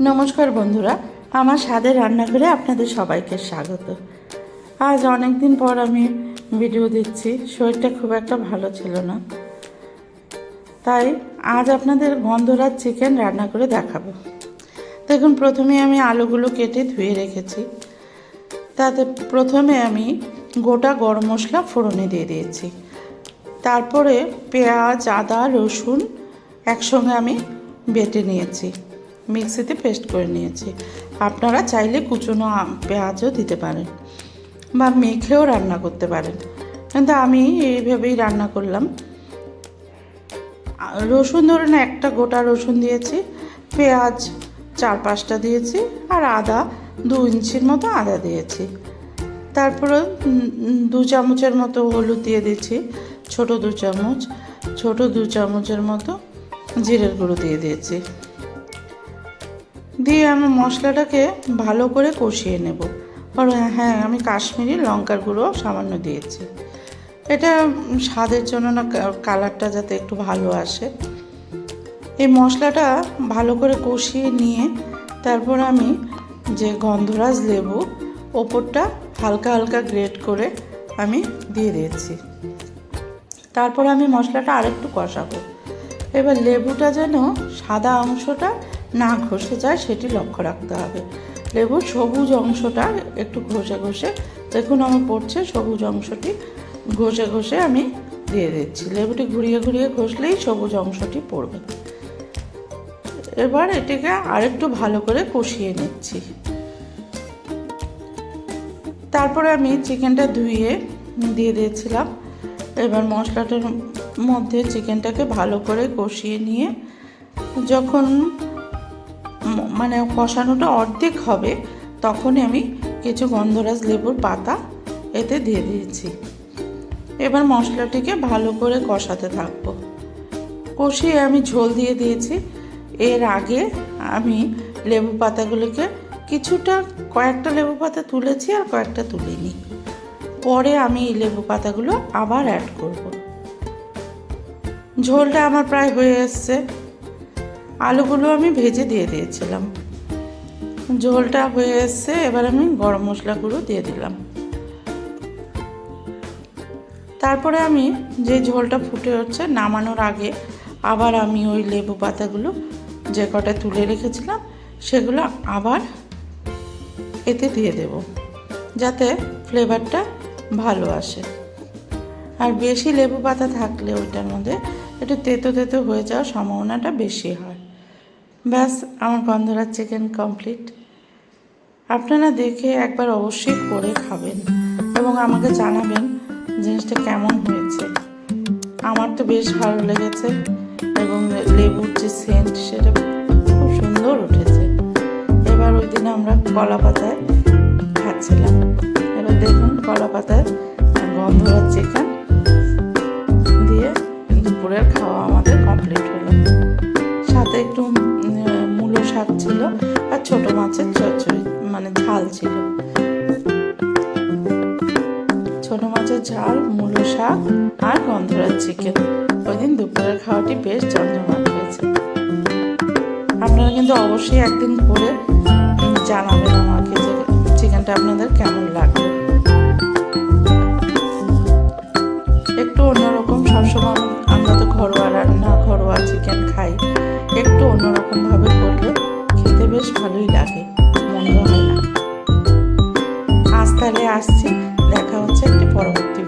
নমস্কার বন্ধুরা, আমার স্বাদের রান্নাঘরে আপনাদের সবাইকে স্বাগত। আজ অনেক দিন পর আমি ভিডিও দিচ্ছি। শরীরটা খুব একটা ভালো ছিল না, তাই আজ আপনাদের গন্ধরাজ চিকেন রান্না করে দেখাবো। দেখুন, প্রথমে আমি আলুগুলো কেটে ধুয়ে রেখেছি। তাতে প্রথমে আমি গোটা গরম মশলা ফোড়নে দিয়ে দিয়েছি। তারপরে পেঁয়াজ, আদা, রসুন একসঙ্গে আমি বেটে নিয়েছি, মিক্সিতে পেস্ট করে নিয়েছি। আপনারা চাইলে কুচনো পেঁয়াজও দিতে পারেন বা মেখেও রান্না করতে পারেন, কিন্তু আমি এইভাবেই রান্না করলাম। রসুন ধরুন একটা গোটা রসুন দিয়েছি, পেঁয়াজ 4-5টা দিয়েছি, আর আদা 2 ইঞ্চির মতো আদা দিয়েছি। তারপরে 2 চামচের মতো হলুদ দিয়ে দিয়েছি, ছোট 2 চামচ, ছোট 2 চামচের মতো জিরের গুঁড়ো দিয়ে দিয়েছি। দিয়ে আমি মশলাটাকে ভালো করে কষিয়ে নেব। আর হ্যাঁ, আমি কাশ্মীরি লঙ্কার গুঁড়ো সামান্য দিয়েছি। এটা স্বাদের জন্য না, কালারটা যাতে একটু ভালো আসে। এই মশলাটা ভালো করে কষিয়ে নিয়ে তারপর আমি যে গন্ধরাজ লেবু ওপরটা হালকা হালকা গ্রেট করে আমি দিয়ে দিয়েছি। তারপর আমি মশলাটা আরেকটু কষাবো। এবার লেবুটা যেন সাদা অংশটা না ঘষে যায় সেটি লক্ষ্য রাখতে হবে। লেবুর সবুজ অংশটা একটু ঘষে ঘষে, দেখুন আমার পড়ছে, সবুজ অংশটি ঘষে ঘষে আমি দিয়ে দিচ্ছি। লেবুটি ঘুরিয়ে ঘুরিয়ে ঘষলেই সবুজ অংশটি পড়বে। এবার এটিকে আরেকটু ভালো করে কষিয়ে নিচ্ছি। তারপরে আমি চিকেনটা ধুয়ে দিয়ে দিয়েছিলাম। এবার মশলাটার মধ্যে চিকেনটাকে ভালো করে কষিয়ে নিয়ে যখন কষানোটা অর্ধেক হবে তখনই আমি কিছু গন্ধরাজ লেবুর পাতা এতে দিয়ে দিয়েছি। এবার মশলাটিকে ভালো করে কষাতে থাকবো। কষিয়ে আমি ঝোল দিয়ে দিয়েছি। এর আগে আমি লেবু পাতাগুলোকে কয়েকটা লেবু পাতা তুলেছি আর কয়েকটা তুলিনি। পরে আমি এই লেবু পাতাগুলো আবার অ্যাড করব। ঝোলটা আমার প্রায় হয়ে এসছে। আলুগুলো আমি ভেজে দিয়ে দিয়েছিলাম। ঝোলটা হয়ে এসছে। এবার আমি গরম মশলা গুঁড়ো দিয়ে দিলাম। তারপরে আমি যে ঝোলটা ফুটে হচ্ছে নামানোর আগে আবার আমি ওই লেবু পাতাগুলো যে কটা তুলে রেখেছিলাম সেগুলো আবার এতে দিয়ে দেব, যাতে ফ্লেভারটা ভালো আসে। আর বেশি লেবু পাতা থাকলে ওইটার মধ্যে একটু তেতো তেতো হয়ে যাওয়ার সম্ভাবনাটা বেশি হয়। ব্যাস, আমার গন্ধরাজ চিকেন কমপ্লিট। আপনারা দেখে একবার অবশ্যই করে খাবেন এবং আমাকে জানাবেন জিনিসটা কেমন হয়েছে। আমার তো বেশ ভালো লেগেছে এবং লেবুর যে সেন্ট সেটা খুব সুন্দর উঠেছে। এবার ওই দিন আমরা কলা পাতায় খাচ্ছিলাম। এবার দেখুন, কলা পাতায় গন্ধরাজ চিকেন দিয়ে দুপুরের খাওয়া আমাদের কমপ্লিট হলো। সাথে একটু মূলো শাক ছিল আর ছোট মাছের চচ্চড়ি, ঝাল ছিল। ছোট মাছের ঝাল, মূলো শাক আর গন্ধরাজ চিকেন। ওই দিন দুপুরের খাওয়াটি বেশ জমজমাট হয়েছে। আপনারা কিন্তু অবশ্যই একদিন করে জানাবেন আমাকে যে চিকেনটা আপনাদের কেমন লাগবে। একটু অন্যরকম, সবসময় আমরা তো ঘরোয়া রান্না, ঘরোয়া চিকেন খাই। একটু অন্যরকমভাবে করলে খেতে বেশ ভালোই লাগে, মন্দ হয় না। আজ তাহলে আসছি, দেখা হচ্ছে একটি পরবর্তী